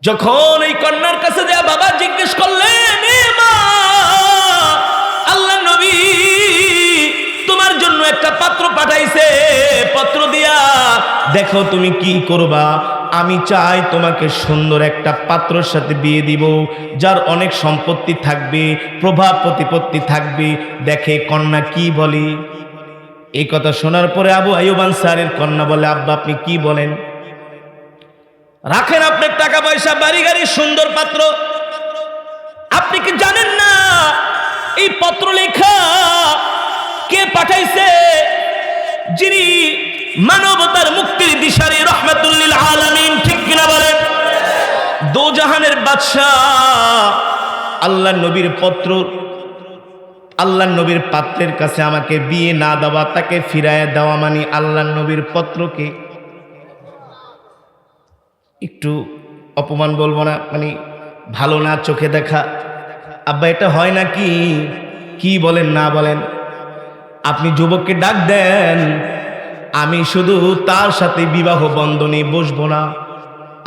যখন এই কন্যার কাছে যা বাবা জিজ্ঞেস করলেন, এ মা, আল্লাহ নবী তোমার জন্য একটা পাত্র পাঠাইছে, পত্র দিয়া দেখো তুমি কি করবা। আমি চাই তোমাকে সুন্দর একটা পাত্রের সাথে বিয়ে দিব, যার অনেক সম্পত্তি থাকবে, প্রভাব প্রতিপত্তি থাকবে। দেখে কন্যা কি বলে। এই কথা শোনার পরে আবু আইয়ুব আনসারীর কন্যা বলে, আব্বা আপনি কি বলেন? রাখেন আপনার টাকা পয়সা, বাড়ি গাড়ি, সুন্দর পাত্র, আপনি কি জানেন না এই পত্র লেখা কে পাঠাইছে? যিনি মানবতার মুক্তির দিশারি, রহমাতুল লিল আলামিন, ঠিক কিনা বলেন? দো জাহানের বাদশা, আল্লাহ নবীর পত্র, আল্লাহ নবীর পাত্রের কাছে আমাকে বিয়ে না দেওয়া, তাকে ফিরায় দেওয়া মানে আল্লাহ নবীর পত্রকে একটু অপমান বলবো না, মানে ভালো না চোখে দেখা। আব্বা এটা হয় নাকি? কি বলেন না বলেন? আপনি যুবককে ডাক দেন, আমি শুধু তার সাথে বিবাহ বন্ধনে বসবো না,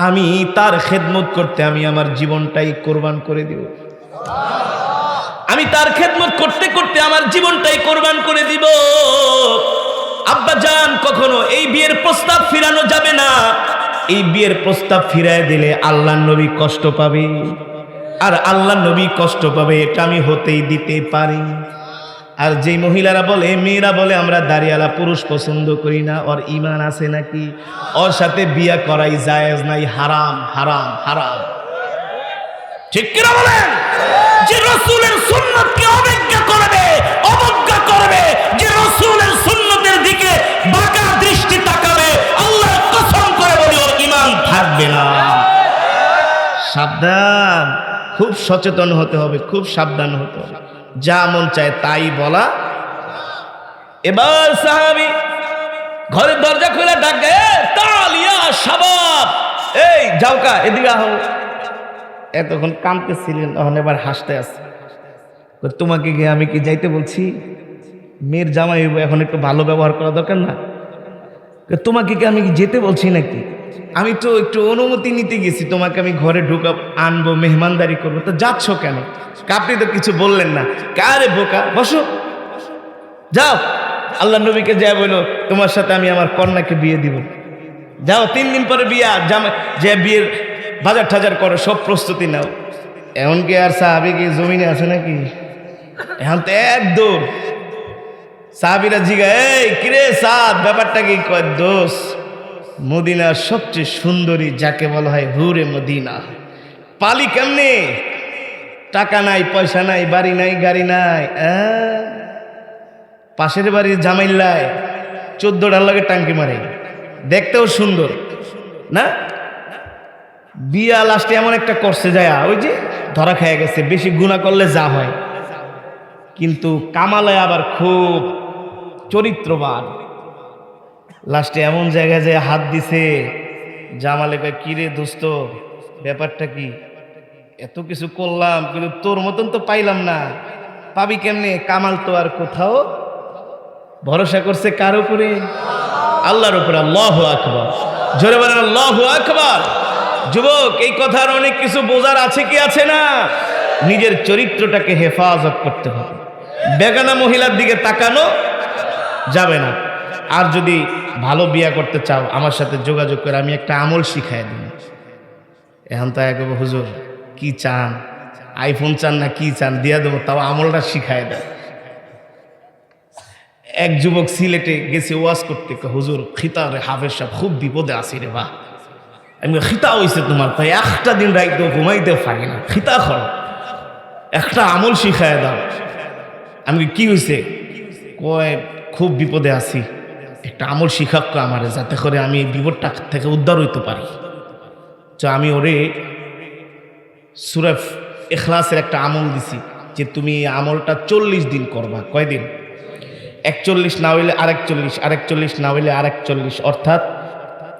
আমি তার খেদমত করতে আমি আমার জীবনটাই কোরবান করে দিব। আমি তার খেদমত করতে করতে আমার জীবনটাই কোরবান করে দিব। আব্বা জান, কখনো এই বিয়ের প্রস্তাব ফিরানো যাবে না। এই বিয়ের প্রস্তাব ফিরায় দিলে আল্লাহ নবী কষ্ট পাবে, আর আল্লাহ নবী কষ্ট পাবে, এটা আমি হতেই দিতে পারি। আর যেই মহিলারা বলে, মেয়েরা বলে আমরা দাড়িওয়ালা পুরুষ পছন্দ করি না, ওর ঈমান আছে নাকি? ওর সাথে বিয়ে করাই জায়েজ নাই, হারাম হারাম হারাম, ঠিক কিনা বলেন? যে রাসূলের সুন্নাতকে অবজ্ঞা করবে, যে রাসূলের সুন্নাতের দিকে বাঁকা দৃষ্টি তাকাবে, আল্লাহর কসম করে বলি ওর ঈমান থাকবে না। সাবধান, খুব সচেতন হতে হবে, খুব সাবধান হতে হবে। যা মন চায় তাই বলা। এবার সাহাবী ঘরের দরজা খুলে ডাকে, তালিয়া শাবাব, এই যাওকা, এদিকে আহ। এতক্ষণ কাঁদতেছিলেন, তখন এবার হাসতে আসছে। তোমাকে গিয়ে আমি কি যাইতে বলছি? মেয়ের জামাই হইব, এখন একটু ভালো ব্যবহার করা দরকার না? তোমাকে কি আমি যেতে বলছি নাকি? আমি তো একটু অনুমতি নিতে গেছি, তোমাকে আমি ঘরে ঢুকাব, আনবো, মেহমানদারি করবো, তো যাচ্ছ কেন? আপনি তো কিছু বললেন না। কারে বোকা, বসো, যাও। আল্লাহ নবীকে যা বলো, তোমার সাথে আমি আমার কন্যাকে বিয়ে দিব। যাও, 3 দিন পরে বিয়া, জামাই যে বিয়ের বাজার টাজার করো, সব প্রস্তুতি নাও। এমন কি আর সাহাবী কি জমিনে আছে নাকি? এখন তো এক দৌড়। সাহাবীরা জিগা, এই কিরে সাদ, ব্যাপারটা কি? কয় দোষ, মদিনার সবচেয়ে সুন্দরী যাকে বলা হয় হুরে মদিনা, পালি কেমনে? টাকা নাই, পয়সা নাই, বাড়ি নাই, গাড়ি নাই। পাশের বাড়ির জামাইল্লায় 14টার লগে টাঙ্কি মারে, দেখতেও সুন্দর না? বিয়া লাস্টে এমন একটা করছে যায়, ওই যে ধরা খেয়ে গেছে, বেশি গুনাহ করলে যা হয়। কিন্তু কামালে আবার খুব চরিত্রবান। লাস্টে এমন জায়গায় যে হাত দিছে, জামালে কয়, কিরে দোস্ত, ব্যাপারটা কি? এত কিছু করলাম কিন্তু তোর মতন তো পাইলাম না। পাবি কেমনে? কামাল তো আর কোথাও। ভরসা করছে কার উপরে? আল্লাহর উপরে। আল্লাহু আকবার, জোরে বলেন আল্লাহু আকবার। যুবক, এই কথার অনেক কিছু বোঝার আছে কি আছে না? নিজের চরিত্রটাকে হেফাজত করতে হবে, বেগানা মহিলার দিকে তাকানো যাবে না। আর যদি ভালো বিয়া করতে চাও, আমার সাথে যোগাযোগ করে আমি একটা আমল শিখাই দিই। এখন তো এক হুজুর কি চান, আইফোন চান না কি চান, দিয়া দেবো, তাও আমলটা শিখাই দেয়। এক যুবক সিলেটে গেছে ওয়াজ করতে, হুজুর খিতা রে, হাফেজ সাহেব খুব বিপদে আছি রে। বা আমি খিতা হয়েছে তোমার, তাই একটা দিন রাইতেও ঘুমাইতে পারি না, খিতা করো, একটা আমল শিখায় দাও। আমি কি হয়েছে? কয় খুব বিপদে আছি, একটা আমল শিখাক আমারে, যাতে করে আমি এই বিপদটা থেকে উদ্ধার হইতে পারি। তো আমি ওরে সূরা ইখলাসের একটা আমল দিছি, যে তুমি এই আমলটা 40 দিন করবা। কয়দিন? 41 না হইলে আরেক 40, আরেক 40 না হইলে আরেক 40, অর্থাৎ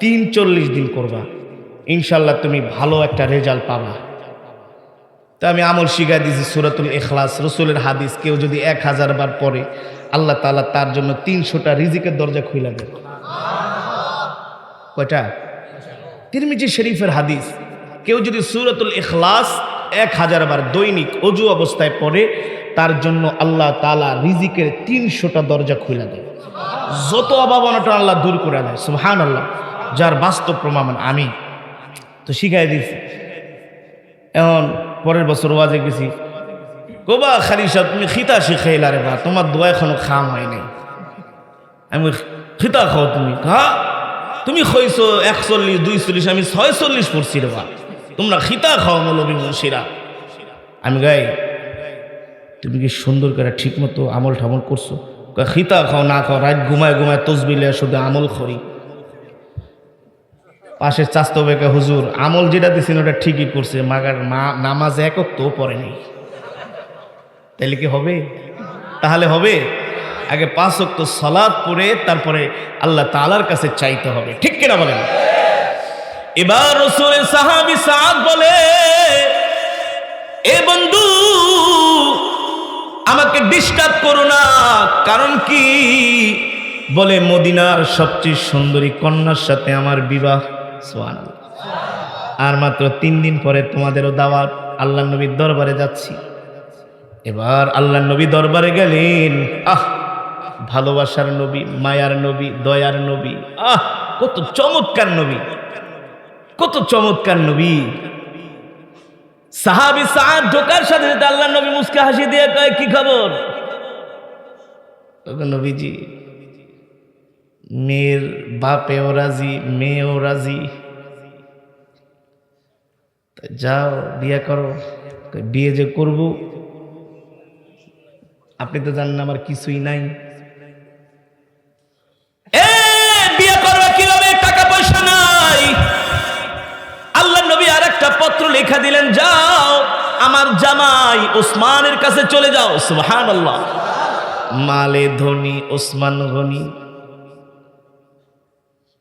43 দিন করবা। ইনশাল্লাহ তুমি ভালো একটা রেজাল্ট পাবা। তা আমি আমল শিখাই দিয়েছি সূরাতুল ইখলাস, রাসূলের হাদিস, কেউ যদি 1000 বার পড়ে আল্লাহ তাআলা তার জন্য 300টা রিজিকের দরজা খুলে দেবে। কয়টা? তিরমিজি শরীফের হাদিস। কেউ যদি সূরাতুল ইখলাস 1000 বার দৈনিক অজু অবস্থায় পড়ে, তার জন্য আল্লাহ তাআলা রিজিকের 300টা দরজা খুলে দেয়, যত অভাবনাটা আল্লাহ দূর করে দেয়। সুবহানাল্লাহ, যার বাস্তব প্রমাণ আমি তো শিখাই দিয়েছি। এখন পরের বছর ওয়াজে গেছি, কোবা খালি সাহেব তুমি খিতা শিখাইলা রে বা, তোমার দোয়া এখনো খাম হয় নাই। আমি খিতা খাও তুমি, তুমি খাইছো 41, 42, আমি 46 পড়ছি রে বা, তোমরা খিতা খাও মৌলবী মুন্সিরা। আমি গাই তুমি কি সুন্দর করে ঠিক মতো আমল ঠামল করছো? খিতা খাও না খাও, রাত ঘুমায় ঘুমায় তসবিলে শুধু আমল করি। পাশের চাস্তো বেকা হুজুর আমল যেটা দিচ্ছেন ওটা ঠিকই করছে, মাগার নামাজ একক তো পড়ে নেই। তাইলে কি হবে? তাহলে হবে আগে 5 ওয়াক্ত সালাত পড়ে তারপরে আল্লাহ তাআলার কাছে চাইতে হবে, ঠিক কিনা বলেন? এবার রাসূলের সাহাবী সাদ বলে, এ বন্ধু আমাকে ডিস্টার্ব করো না। কারণ কি? বলে মদিনার সবচেয়ে সুন্দরী কন্যার সাথে আমার বিবাহ। সুবহানাল্লাহ। আর মাত্র 3 দিন পরে তোমাদেরও দাওয়াত, আল্লাহর নবীর দরবারে যাচ্ছি। এবার আল্লাহর নবী দরবারে গেলেন। ভালোবাসার নবী, মায়ার নবী, দয়ার নবী, কত চমৎকার নবী, কত চমৎকার নবী। সাহাবী সাদ ঢোকার সাথে সাথে আল্লাহর নবী মুস্কে হাসি দিয়ে কয়, কি খবর? নবীজি মেয়ের বাপেও রাজি, মেয়েও রাজি, যাও বিয়ে করো। বিয়ে যে করব, আপনি তো জানেন আমার কিছুই নাই। বিয়ে করবে কিভাবে? টাকা পয়সা নাই। আল্লাহ নবী আর একটা পত্র লেখা দিলেন, যাও আমার জামাই ওসমানের কাছে চলে যাও। সুবহানাল্লাহ। মালে ধনী ওসমান গনি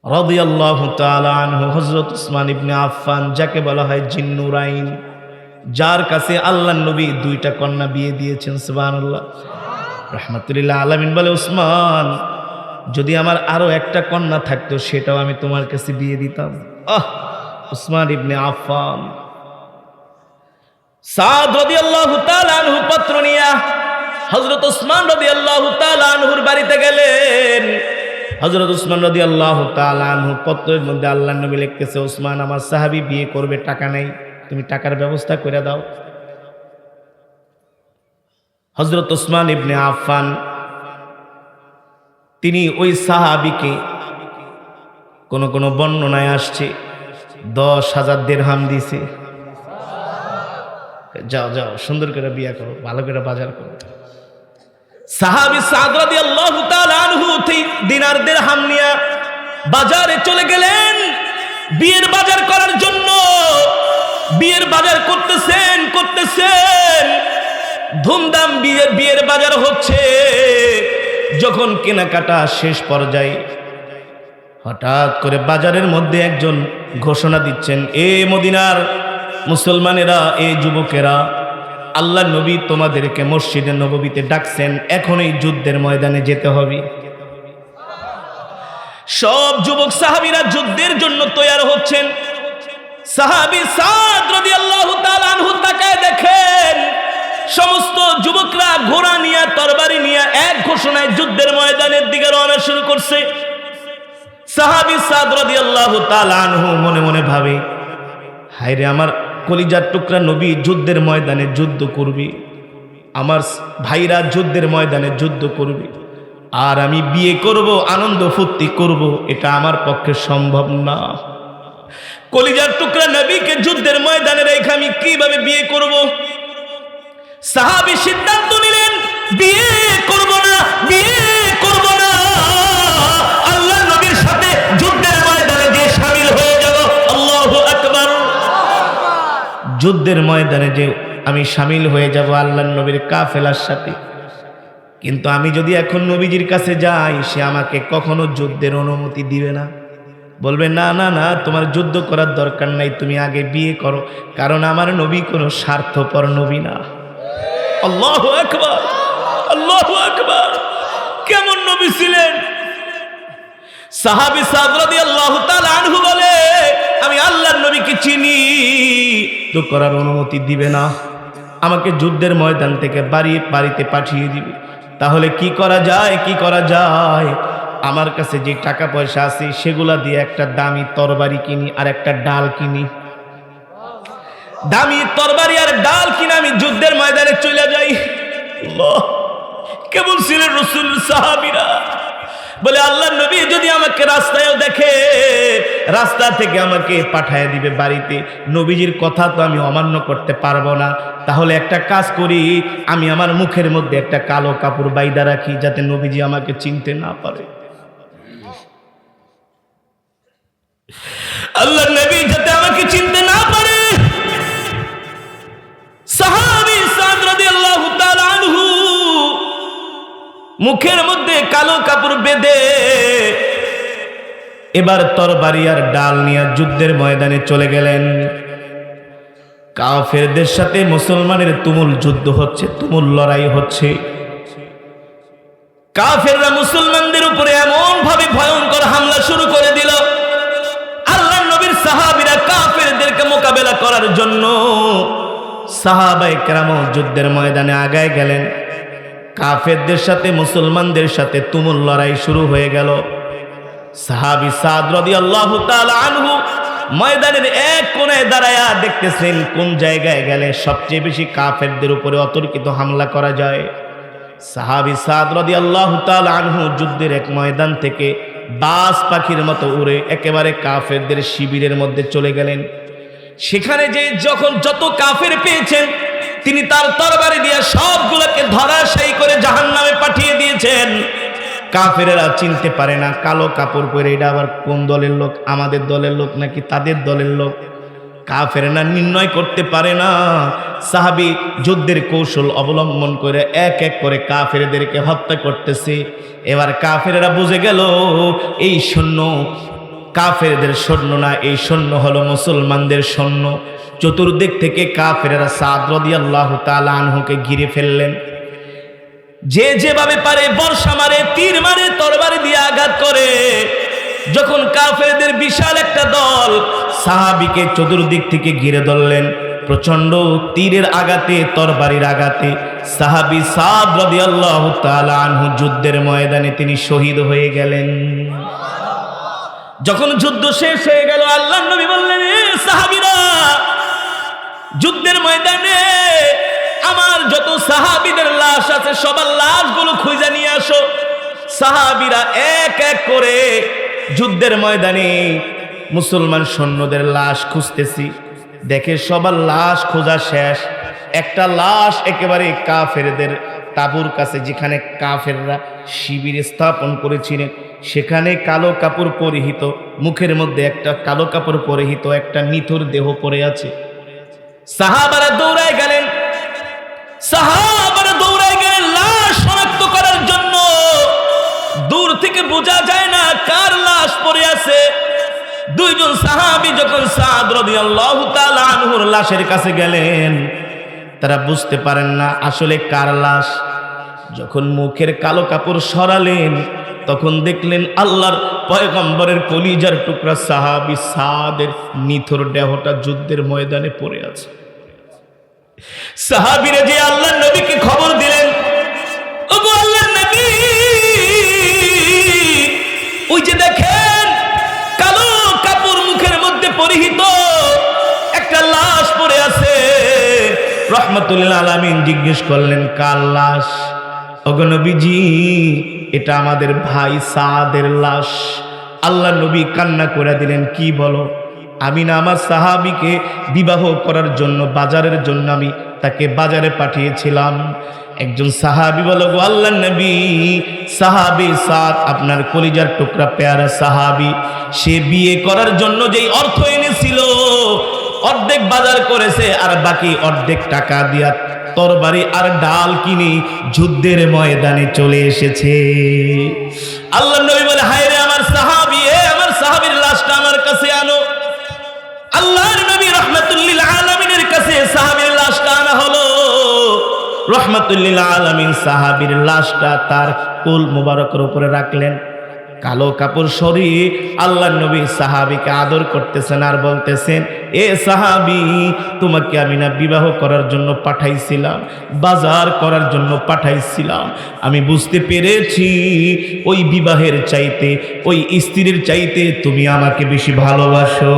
রাদিয়াল্লাহু তাআলা আনহু, হযরত ওসমান ইবনে আফফান, যাকে বলা হয় জিন্নুরাইন, যার কাছে আল্লাহর নবী 2টা কন্যা বিয়ে দিয়েছেন। সুবহানাল্লাহ। রাহমাতুল্লিল আলামিন বলে, ওসমান যদি আমার আরো একটা কন্যা থাকতো সেটাও আমি তোমার কাছে বিয়ে দিতাম। ওসমান ইবনে আফফান। সাদ রাদিয়াল্লাহু তাআলা আনহু পত্র নিয়া হযরত ওসমান রাদিয়াল্লাহু তাআলা আনহুর বাড়িতে গেলেন। হযরত ওসমান রাদিয়াল্লাহু তাআলা আনহু পত্রের মধ্যে আল্লাহর নবী লিখতেছে, ওসমান আমার সাহাবী বিয়ে করবে, টাকা নাই, তুমি টাকার ব্যবস্থা করে দাও। হযরত ওসমান ইবনে আফফান তিনি ওই সাহাবীকে, কোন কোন বর্ণনায় আসছে 10,000 দিরহাম দিছে, যাও যাও সুন্দর করে বিয়ে করো, ভালো করে বাজার করো। সাহাবী সাদ রাদিয়াল্লাহু তাআলা আনহু দিনার দিরহাম নিয়ে বাজারে চলে গেলেন বিয়ের বাজার করার জন্য। বিয়ের বাজার করতেছেন, ধুমধাম বিয়ের বাজার হচ্ছে। যখন কেনাকাটা শেষ পর্যায়ে হঠাৎ করে বাজারের মধ্যে একজন ঘোষণা দিচ্ছেন, এ মদিনার মুসলমানেরা, এ যুবকেরা, আল্লাহর নবী তোমাদেরকে মসজিদে নববীতে ডাকছেন, এখন এই যুদ্ধের ময়দানে যেতে হবে। সব যুবক সাহাবীরা যুদ্ধের জন্য তৈরি হচ্ছেন। সাহাবী সাদ রাদিয়াল্লাহু তাআলা আনহু তাকায় দেখেন সমস্ত যুবকরা ঘোড়া নিয়ে, তরবারি নিয়ে এক ঘোষণায় যুদ্ধের ময়দানের দিকে রওনা শুরু করছে। সাহাবী সাদ রাদিয়াল্লাহু তাআলা আনহু মনে মনে ভাবে, হায়রে আমার কলিজার টুকরা নবী যুদ্ধের ময়দানে যুদ্ধ করবে, আমার ভাইরা যুদ্ধের ময়দানে যুদ্ধ করবে, আর আমি বিয়ে করব, আনন্দ ফুর্তি করব, এটা আমার পক্ষে সম্ভব না। কলিজার টুকরা নবীকে যুদ্ধের ময়দানে রেখে আমি কিভাবে বিয়ে করব? সাহাবী সিদ্ধান্ত নিলেন, বিয়ে করব না, বিয়ে করব না, আল্লাহর নবীর সাথে যুদ্ধের ময়দানে যে শামিল হয়ে যাব। আল্লাহু আকবার। যুদ্ধের ময়দানে যে আমি শামিল হয়ে যাব আল্লাহর নবীর কাফেলার সাথে। কিন্তু আমি যদি এখন নবীজির কাছে যাই, সে আমাকে কখনো যুদ্ধের অনুমতি দিবে না, বলবে না না না, তোমার যুদ্ধ করার দরকার নাই, তুমি আগে বিয়ে করো, কারণ আমার নবী কোনো স্বার্থপর নবী না। আল্লাহু আকবার, আল্লাহু আকবার। কেমন নবী ছিলেন? সাহাবী সাদ রাদিয়াল্লাহু তাআলা আনহু বলে, আমি আল্লাহর নবীকে চিনি, মৃত্যু করার অনুমতি দিবে না, আমাকে যুদ্ধের ময়দান থেকে বাড়িতে পাঠিয়ে দিবে। তাহলে কি করা যায়, কি করা যায়? আমার কাছে যে টাকা পয়সা আছে সেগুলা দিয়ে একটা দামি তরবারি কিনি আর একটা ডাল কিনি। দামি তরবারি আর ডাল কিনে আমি যুদ্ধের ময়দানে চলে যাই। আল্লাহ, কেমন ছিলেন রাসূল সাহাবীরা? বলে আল্লাহ নবী যদি আমাকে রাস্তায়ও দেখে, রাস্তা থেকে আমাকে পাঠায় দিবে বাড়িতে। নবীজির কথা তো আমি অমান্য করতে পারবো না। তাহলে একটা কাজ করি, আমি আমার মুখের মধ্যে একটা কালো কাপড় বাইদা রাখি, যাতে নবীজি আমাকে চিনতে না পারে। আল্লাহ নবী যাতে আমাকে চিনতে না পারে। সাহাবী সাদ রাদিয়াল্লাহু তাআলা আনহু মুখের মধ্যে কালো কাপড় বেঁধে এবার তরবারি আর ডাল নিয়ে যুদ্ধের ময়দানে চলে গেলেন। কাফেরদের সাথে মুসলমানের তুমুল যুদ্ধ হচ্ছে, তুমুল লড়াই হচ্ছে। কাফেররা মুসলমানদের উপরে এমন ভাবে ভয়ঙ্কর হামলা শুরু করে দিল, আল্লাহর নবীর সাহাবীরা কাফেরদেরকে মোকাবেলা করার জন্য সাহাবায়ে কেরাম যুদ্ধের ময়দানে আগায় গেলেন। কাফেরদের সাথে মুসলমানদের সাথে তুমুল লড়াই শুরু হয়ে গেল। সাহাবী সাদ রাদিয়াল্লাহু তাআলা আনহু ময়দানের এক কোণায় দাঁড়ায়া দেখতেছেন কোন জায়গায় গেলে সবচেয়ে বেশি কাফেরদের উপরে অতর্কিত হামলা করা যায়। সাহাবী সাদ রাদিয়াল্লাহু তাআলা আনহু যুদ্ধের এক ময়দান থেকে বাজ পাখির মতো উড়ে একেবারে কাফেরদের শিবিরের মধ্যে চলে গেলেন। সেখানে যে যখন যত কাফের পেয়েছেন তিনি তার তরবারি দিয়ে সবগুলোকে ধরাশায়ী করে জাহান্নামে পাঠিয়ে দিয়েছেন। কাফেরেরা চিনতে পারে না কালো কাপড় পরে এটা আবার কোন দলের লোক, আমাদের দলের লোক নাকি তাদের দলের লোক। কাফেরেরা নির্ণয় করতে পারে না। সাহাবী যুদ্ধের কৌশল অবলম্বন করে এক এক করে কাফেরদেরকে হত্যা করতেছে। এবার কাফেরেরা বুঝে গেল এই সৈন্য কাফেরদের সৈন্য না, এই সৈন্য হলো মুসলমানদের সৈন্য। চতুর্দিক থেকে কাফেরেরা সাদ রাদিয়াল্লাহু তাআলা আনহুকে ঘিরে ফেললেন। যে যেভাবে পারে বর্ষা মারে, তীর মারে, তরবারি দিয়ে আঘাত করে। যখন কাফেরদের বিশাল একটা দল সাহাবীকে চতুর্দিক থেকে ঘিরে ধরলেন, প্রচন্ড তীরের আঘাতে, তরবারির আঘাতে সাহাবী সাদ রাদিয়াল্লাহু তাআলা আনহু যুদ্ধের ময়দানে তিনি শহীদ হয়ে গেলেন। যখন যুদ্ধ শেষ হয়ে গেল, আল্লাহর নবী বললেন, সাহাবীরা যুদ্ধের ময়দানে আমার যত সাহাবীদের লাশ আছে সবার লাশগুলো খুঁজে নিয়ে আসো। সাহাবীরা এক এক করে যুদ্ধের ময়দানে মুসলমান সৈন্যদের লাশ খুঁজতেছি, দেখে সবার লাশ খোঁজা শেষ। একটা লাশ একেবারে কাফেরদের তাঁবুর কাছে, যেখানে কাফেররা শিবির স্থাপন করেছিলেন, সেখানে কালো কাপড় পরিহিত, মুখের মধ্যে একটা কালো কাপড় পরিহিত একটা নিথর দেহ পড়ে আছে। সাহাবারা দৌড়ায় গেলেন, লাশ শনাক্ত করার জন্য। দূর থেকে বোঝা যায় না কার লাশ পড়ে আছে। দুইজন সাহাবী যখন সাদ রাদিয়াল্লাহু তাআলা আনহুর লাশের কাছে গেলেন, তারা বুঝতে পারেন না আসলে কার লাশ। যখন মুখের কালো কাপড় সরালেন, তখন দেখলেন আল্লাহর পয়গম্বরের কলিজার টুকরা সাহাবী সাদের নিথর দেহটা যুদ্ধের ময়দানে পড়ে আছে। সাহাবীরা যে আল্লাহর নবীকে খবর দিলেন, ওগো আল্লাহর নবী, ওই যে দেখেন কালো কাপড় মুখের মধ্যে পরিহিত একটা লাশ পড়ে আছে। রাহমাতুল লিল আলামিন জিজ্ঞেস করলেন, কার লাশ? ওগো নবীজি, এটা আমাদের ভাই সাদের লাশ। আল্লাহর নবী কান্না করে দিলেন, কি বলো? আমি না আমার সাহাবীকে বিবাহ করার জন্য, বাজারের জন্য আমি তাকে বাজারে পাঠিয়েছিলাম। একজন সাহাবী বলো, গো আল্লাহর নবী, সাহাবী সাদ আপনার কলিজার টুকরা পেয়ারা সাহাবী, সে বিয়ে করার জন্য যেই অর্থ এনেছিল অর্ধেক বাজার করেছে, আর বাকি অর্ধেক টাকা দিয়া তরবারি আর ডাল কিনে যুদ্ধের ময়দানে চলে এসেছে। আল্লাহর নবী বলে, হায় রে আমার সাহাবী, আমার সাহাবীর লাশটা আমার কাছে আনো। আল্লাহর নবী রাহমাতুল লিল আলামিনের কাছে সাহাবীর লাশটা আনা হলো। রাহমাতুল লিল আলামিন সাহাবীর লাশটা তার কোল মুবারকের উপরে রাখলেন। কালো কাপড় সরিয়ে আল্লাহর নবী সাহাবীকে আদর করতেছেন আর বলতেছেন, এ সাহাবী, তোমাকে আমি না বিবাহ করার জন্য পাঠাইছিলাম, বাজার করার জন্য পাঠাইছিলাম। আমি বুঝতে পেরেছি ওই বিবাহের চাইতে, ওই স্ত্রীর চাইতে তুমি আমাকে বেশি ভালোবাসো,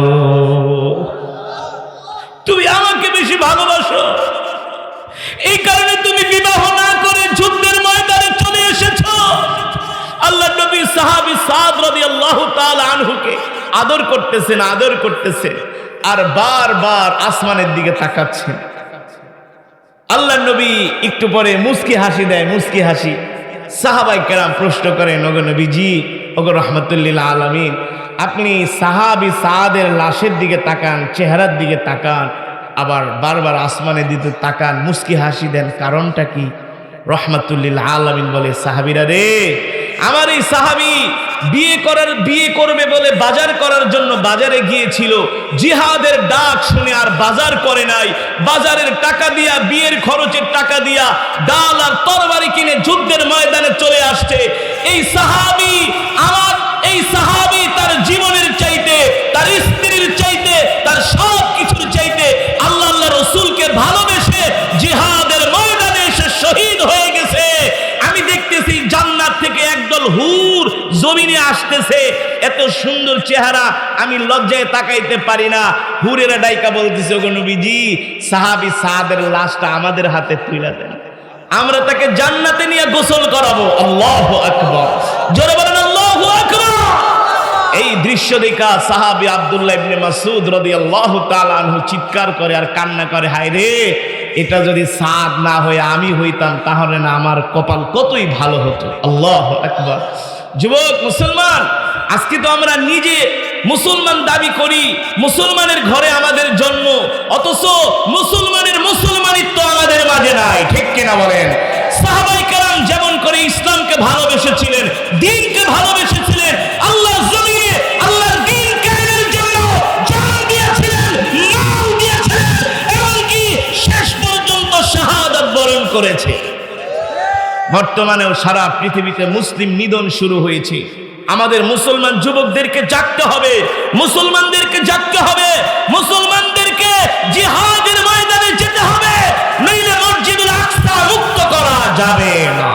তুমি আমাকে বেশি ভালোবাসো। এই কারণে তুমি বিবাহ না করে যুদ্ধের ময়দানে চলে এসেছো। আল্লাহর নবী সাহাবী সাদ রাদিয়াল্লাহু তাআলা আনহুকে আদর করতেছেন আর বারবার আসমানের দিকে তাকাচ্ছেন। আল্লাহর নবী একটু পরে মুস্কি হাসি দেয়, মুস্কি হাসি। সাহাবায়ে কেরাম প্রশ্ন করেন, ওগো নবীজি, ওগো রাহমাতুল লিল আলামিন, আপনি সাহাবী সাদের লাশের দিকে তাকান, চেহারার দিকে তাকান, আবার বারবার আসমানের দিকে তাকান, মুস্কি হাসি দেন, কারণটা কি? রাহমাতুল লিল আলামিন বলে, সাহাবীরা রে, আমার এই সাহাবী বিয়ে করবে বলে বাজার করার জন্য বাজারে গিয়েছিল, জিহাদের ডাক শুনে আর বাজার করে নাই, বাজারের টাকা দিয়া, বিয়ের খরচের টাকা দিয়া ডাল আর তরবারি কিনে যুদ্ধের ময়দানে চলে আসছে। এই সাহাবী, আমার এই সাহাবী তার জীবনের চাইতে, তার স্ত্রীর চাইতে, তার সব কিছুর চাইতে আল্লাহ রাসূলকে ভালোবেসে জিহাদের ময়দানে এসে শহীদ হয়ে গেছে। আমি দেখতেছি জান্নাত থেকে একদল হুর জমিনে আসতেছে, এত সুন্দর চেহারা, আমি লজ্জায় তাকাইতে পারি না। হুরেরা ডাইকা বলতেছে, ওগো নবীজি, সাহাবী সাদের লাশটা আমাদের হাতে তুলে দেন, আমরা তাকে জান্নাতে নিয়ে গোসল করাবো। আল্লাহু আকবার, জোরে বলেন আল্লাহু আকবার। এই দৃশ্য দেখা সাহাবী আব্দুল্লাহ ইবনে মাসউদ রাদিয়াল্লাহু তাআলা আনহু চিৎকার করে আর কান্না করে, হায় রে, এটা যদি সাদ না হয়ে আমি হইতাম তাহলে না আমার কপাল কতই ভালো হতো। আল্লাহু আকবার। যুবক মুসলমান, আজকে তো আমরা নিজে মুসলমান দাবি করি, মুসলমানের ঘরে আমাদের জন্ম, অথচ মুসলমানিত্ব আমাদের মাঝে নাই, ঠিক কিনা বলেন? সাহাবায়ে কেরাম যেমন করে ইসলামকে ভালোবেসেছিলেন, দ্বীনকে ভালোবেসেছিলেন, আল্লাহর জমিনে আল্লাহর দ্বীন কায়েমের জন্য জান দিয়েছিলেন, মাল দিয়েছিলেন, এমনকি শেষ পর্যন্ত শাহাদাত বরণ করেছে। বর্তমানেও সারা পৃথিবীতে মুসলিম নিধন শুরু হয়েছে। আমাদের মুসলমান যুবকদেরকে জাগতে হবে, মুসলমানদেরকে জাগতে হবে, মুসলমানদেরকে জিহাদের ময়দানে যেতে হবে, নইলে মসজিদুল আকসা মুক্ত করা যাবে না।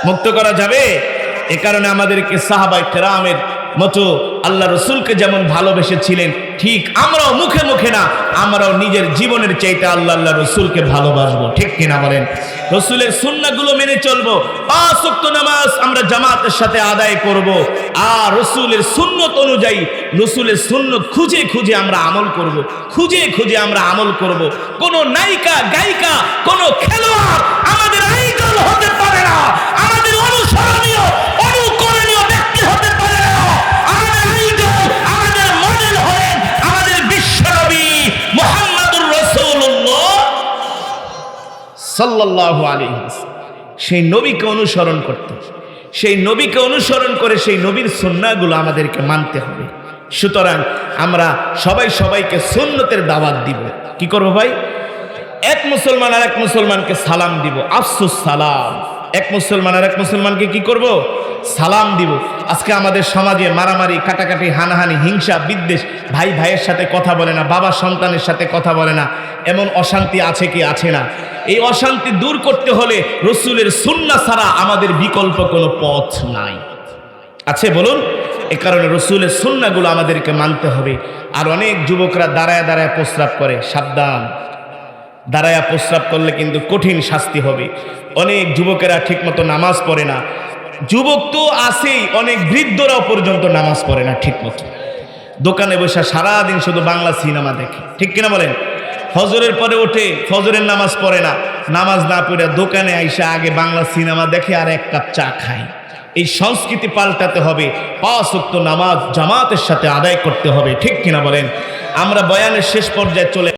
মুক্ত করা যাবে? এ কারণে আমাদেরকে সাহাবায়ে কেরামের মতো আল্লাহ রাসূলকে যেমন ভালোবেসেছিলেন, ঠিক আমরাও মুখে মুখে না, আমরাও নিজের জীবনের চাইতে আল্লাহ রাসূলকে ভালোবাসবো, ঠিক কিনা বলেন? রাসূলের সুন্নাহগুলো মেনে চলবো, 5 ওয়াক্ত নামাজ আমরা জামাতের সাথে আদায় করব, আর রাসূলের সুন্নাত অনুযায়ী, রাসূলের সুন্নাত খুঁজে খুঁজে আমরা আমল করব, খুঁজে খুঁজে আমরা আমল করব। কোন নায়িকা গায়িকা, কোন খেলোয়াড় আমাদের আইডল হতে পারে না, আমাদের অনুসরণীয় অনুকরণীয় ব্যক্তি হতে পারে না। আমাদের আইডল, আমাদের মডেল হলেন আমাদের বিশ্বনবী মুহাম্মদুর রাসূলুল্লাহ সাল্লাল্লাহু আলাইহি ওয়াসাল্লাম। সেই নবীকে অনুসরণ করতে, সেই নবীকে অনুসরণ করে সেই নবীর সুন্নাহগুলো আমাদেরকে মানতে হবে। সুতরাং আমরা সবাই সবাইকে সুন্নতের দাওয়াত দিব। কি করব ভাই? এক মুসলমান আর এক মুসলমানকে সালাম দিব, আফসুস সালাম। এক মুসলমান আর এক মুসলমানকে কি করব? সালাম দিব। আজকে আমাদের সমাজে মারামারি, কাটাকাটি, হানাহানি, হিংসা, বিদ্বেষ, ভাই ভাইয়ের সাথে কথা বলে না, বাবা সন্তানের সাথে কথা বলে না, এমন অশান্তি আছে কি আছে না? এই অশান্তি দূর করতে হলে রাসূলের সুন্নাহ ছাড়া আমাদের বিকল্প কোনো পথ নাই। আছে বলুন? এ কারণে রাসূলের সুন্নাহগুলো আমাদেরকে মানতে হবে। আর অনেক যুবকরা দাঁড়ায় দাঁড়ায় প্রস্রাব করে, সাবধান, দাঁড়ায়া প্রস্রাব করলে কিন্তু কঠিন শাস্তি হবে। অনেক যুবকেরা ঠিকমতো নামাজ পড়ে না, যুবক তো আছেই, অনেক বৃদ্ধরাও পর্যন্ত নামাজ পড়ে না ঠিকমতো। দোকানে বসে সারাদিন শুধু বাংলা সিনেমা দেখে, ঠিক কিনা বলেন? ফজরের পরে ওঠে, ফজরের নামাজ পড়ে না, নামাজ না পড়ে দোকানে আইসা আগে বাংলা সিনেমা দেখে আর এক কাপ চা খায়। এই সংস্কৃতি পাল্টাতে হবে। 5 ওয়াক্ত নামাজ জামাতের সাথে আদায় করতে হবে, ঠিক কিনা বলেন? আমরা বয়ানের শেষ পর্যায়ে চলে